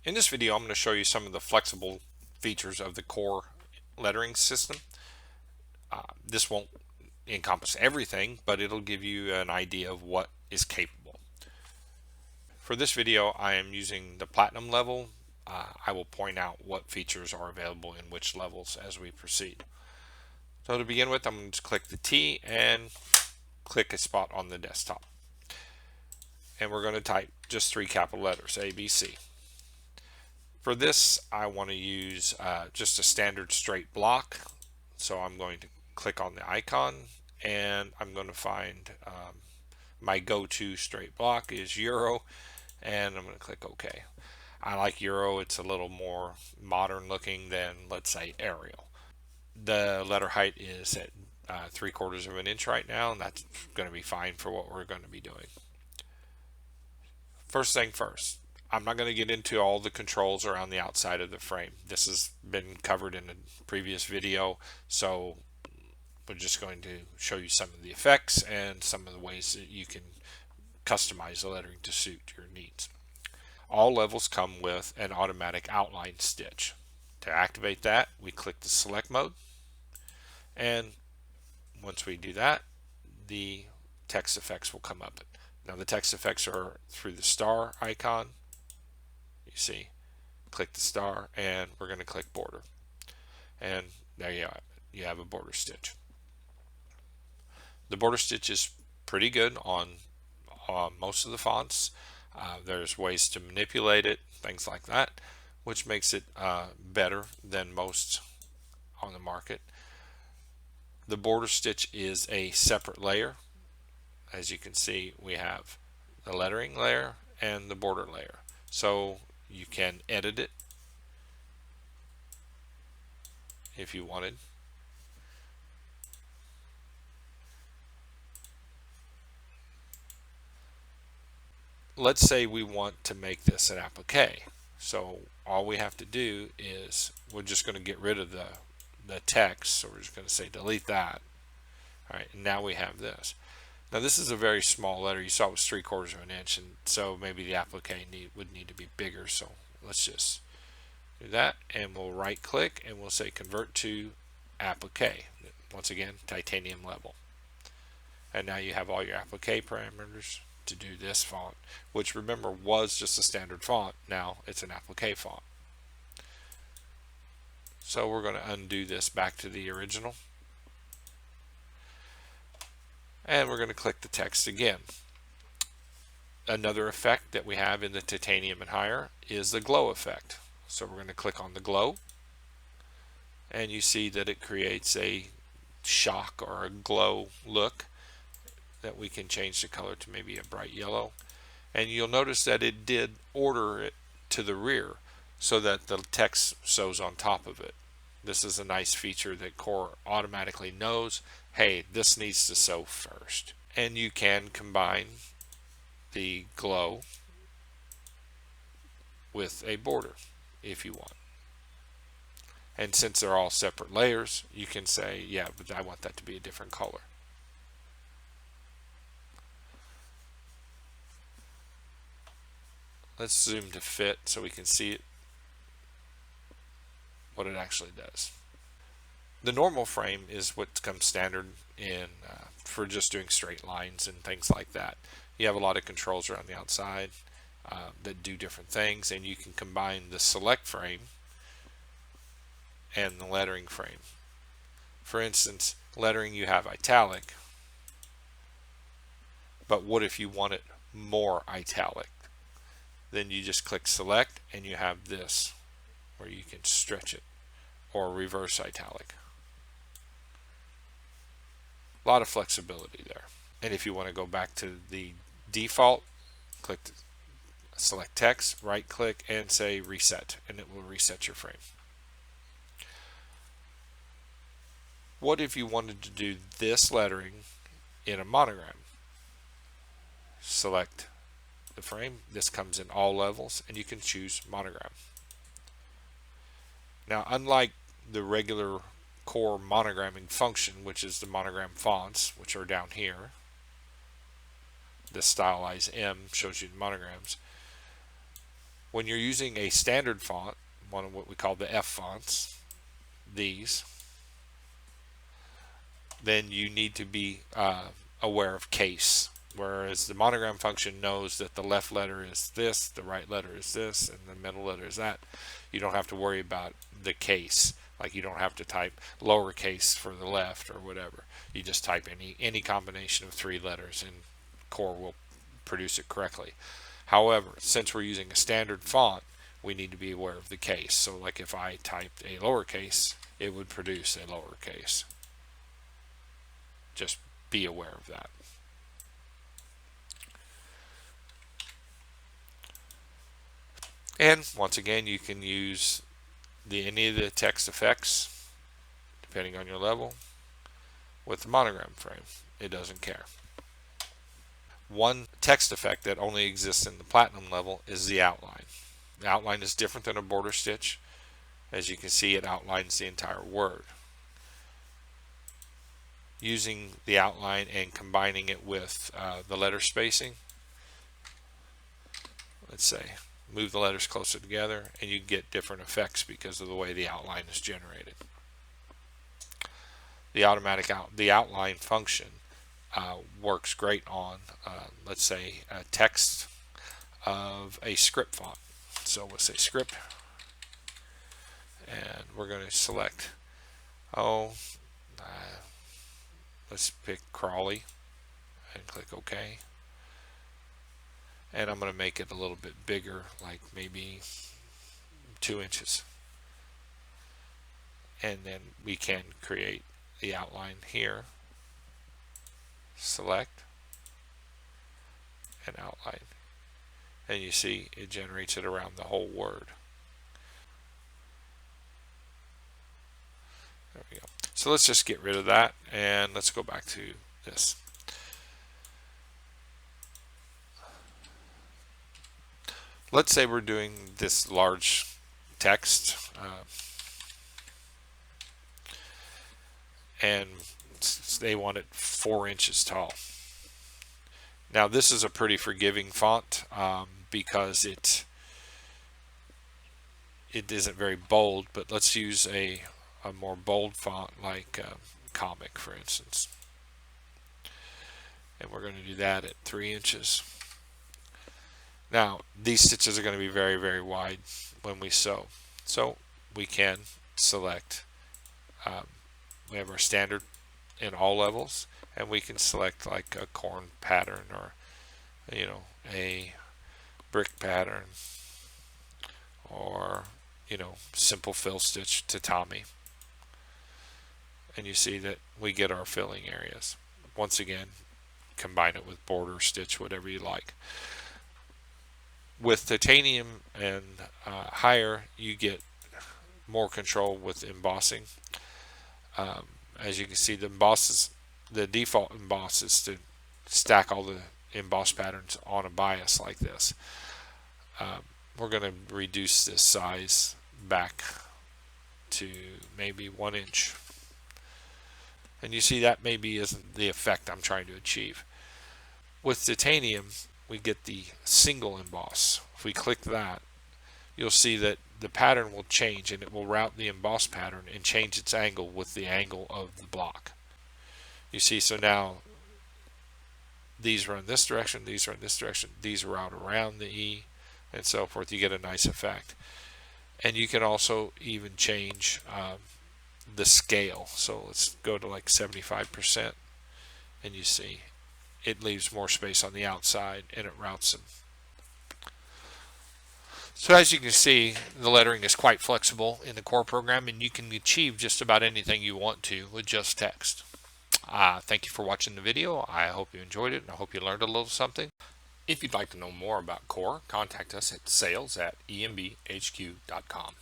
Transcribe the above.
In this video, I'm going to show you some of the flexible features of the core lettering system. This won't encompass everything, but it'll give you an idea of what is capable. For this video, I am using the platinum level. I will point out what features are available in which levels as we proceed. So to begin with, I'm going to click the T and click a spot on the desktop. And we're going to type just 3 capital letters, A, B, C. For this, I want to use just a standard straight block. So I'm going to click on the icon and I'm going to find my go-to straight block is Euro, and I'm going to click OK. I like Euro. It's a little more modern looking than, let's say, Arial. The letter height is at 3/4 of an inch right now, and that's going to be fine for what we're going to be doing. First thing first, I'm not going to get into all the controls around the outside of the frame. This has been covered in a previous video, so we're just going to show you some of the effects and some of the ways that you can customize the lettering to suit your needs. All levels come with an automatic outline stitch. To activate that, we click the select mode, and once we do that, the text effects will come up. Now the text effects are through the star icon. You see, click the star and we're going to click border, and there you have it. You have a border stitch. The border stitch is pretty good on most of the fonts. There's ways to manipulate it, things like that, which makes it better than most on the market. The border stitch is a separate layer. As you can see, we have the lettering layer and the border layer. So you can edit it if you wanted. Let's say we want to make this an applique. So all we have to do is we're just going to get rid of the text. So we're just going to say delete that. All right, and now we have this. Now this is a very small letter. You saw it was 3/4 of an inch, and so maybe the applique would need to be bigger. So let's just do that, and we'll right click and we'll say convert to applique. Once again, titanium level. And now you have all your applique parameters to do this font, which remember was just a standard font. Now it's an applique font. So we're going to undo this back to the original, and we're going to click the text again. Another effect that we have in the titanium and higher is the glow effect. So we're going to click on the glow, and you see that it creates a shock or a glow look that we can change the color to maybe a bright yellow. And you'll notice that it did order it to the rear so that the text shows on top of it. This is a nice feature that Core automatically knows, hey, this needs to sew first. And you can combine the glow with a border if you want. And since they're all separate layers, you can say, yeah, but I want that to be a different color. Let's zoom to fit so we can see it, what it actually does. The normal frame is what comes standard in for just doing straight lines and things like that. You have a lot of controls around the outside that do different things, and you can combine the select frame and the lettering frame. For instance, lettering, you have italic, but what if you want it more italic? Then you just click select and you have this where you can stretch it, or reverse italic. A lot of flexibility there. And if you want to go back to the default, click select text, right click and say reset, and it will reset your frame. What if you wanted to do this lettering in a monogram? Select the frame. This comes in all levels, and you can choose monogram. Now, unlike the regular Core monogramming function, which is the monogram fonts, which are down here, the stylized M shows you the monograms. When you're using a standard font, one of what we call the F fonts, these, then you need to be aware of case. Whereas the monogram function knows that the left letter is this, the right letter is this, and the middle letter is that. You don't have to worry about the case. Like you don't have to type lowercase for the left or whatever. You just type any combination of 3 letters and Core will produce it correctly. However, since we're using a standard font, we need to be aware of the case. So like if I typed a lowercase, it would produce a lowercase. Just be aware of that. And once again, you can use any of the text effects, depending on your level, with the monogram frame. It doesn't care. One text effect that only exists in the platinum level is the outline. The outline is different than a border stitch. As you can see, it outlines the entire word. Using the outline and combining it with the letter spacing, let's say move the letters closer together, and you get different effects because of the way the outline is generated. The outline function works great on let's say a text of a script font. So we'll say script, and we're going to select let's pick Crawley and click OK. And I'm going to make it a little bit bigger, like maybe 2 inches. And then we can create the outline here. Select and outline. And you see it generates it around the whole word. There we go. So let's just get rid of that and let's go back to this. Let's say we're doing this large text and they want it 4 inches tall. Now this is a pretty forgiving font because it isn't very bold, but let's use a more bold font like Comic, for instance. And we're going to do that at 3 inches. Now, these stitches are going to be very, very wide when we sew. So we can select, we have our standard in all levels, and we can select like a corn pattern or, you know, a brick pattern or, you know, simple fill stitch tatami. And you see that we get our filling areas. Once again, combine it with border stitch, whatever you like. With titanium and higher, you get more control with embossing. As you can see, the default emboss is to stack all the emboss patterns on a bias like this. We're going to reduce this size back to maybe 1 inch. And you see that maybe isn't the effect I'm trying to achieve. With titanium, we get the single emboss. If we click that, you'll see that the pattern will change and it will route the emboss pattern and change its angle with the angle of the block. You see, so now these run this direction, these run this direction, these route around the E, and so forth. You get a nice effect. And you can also even change the scale. So let's go to like 75%, and you see it leaves more space on the outside and it routes them. So as you can see, the lettering is quite flexible in the core program, and you can achieve just about anything you want to with just text. Thank you for watching the video. I hope you enjoyed it, and I hope you learned a little something. If you'd like to know more about core, contact us at sales@embHQ.com.